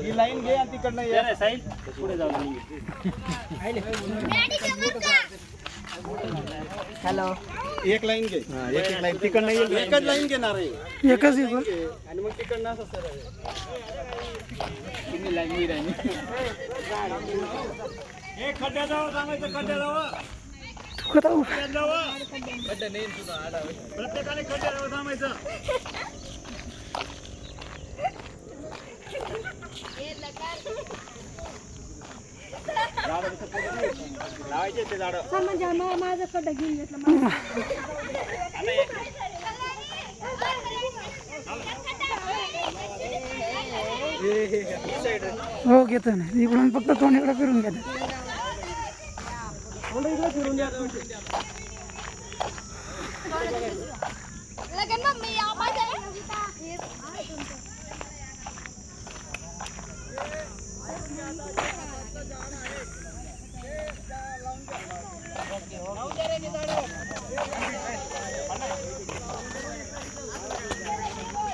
ही line घे आणि तिकडनं ये साहिल पुढे जाऊ. हॅलो एक लाईन घे. एक लाईन तिकडनं येईल. एकच लाईन घेणार आहे. एकच आणि मग तिकडनं असं सरळ तुम्ही लाईन मी लाईन. एक खड्ड्या जावं सांगायचं. खड्ड्या जावं खड्डा नाही तुझा आडा. प्रत्येकाने खड्ड्या जावं सांगायचं. लावायचे ते झाड. माझं खड्डा घेऊन घेतलं. हो घेतो ना इकडून फक्त तोंड इकडे फिरून घेतो. फिरून द्या. लगन मम्मी आवाज आहे.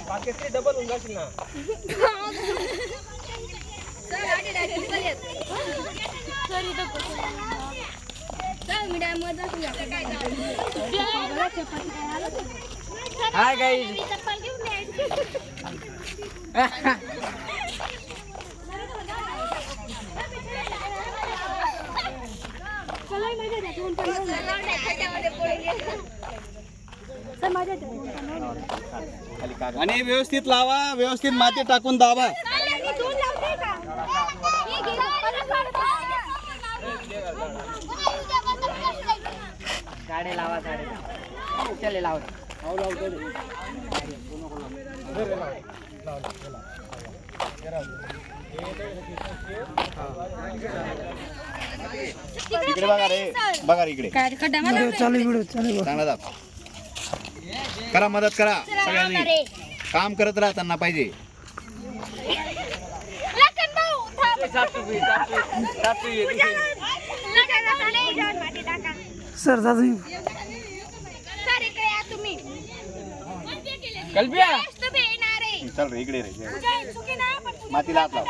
पाकिस्तानी डबल होऊन जाशील ना. Hi guys. आणि व्यवस्थित लावा. व्यवस्थित माती टाकून दाबा. झाडे लावा झाडे चले लावा. इकडे बघा रे. बघा रे इकडे. चालू व्हिडिओ चालू. चांगला दाब. करा मदत करा सगळ्यांनी. काम करत राहताना पाहिजे. सर दादा चल रे इकडे रे. मातीला हात लाव.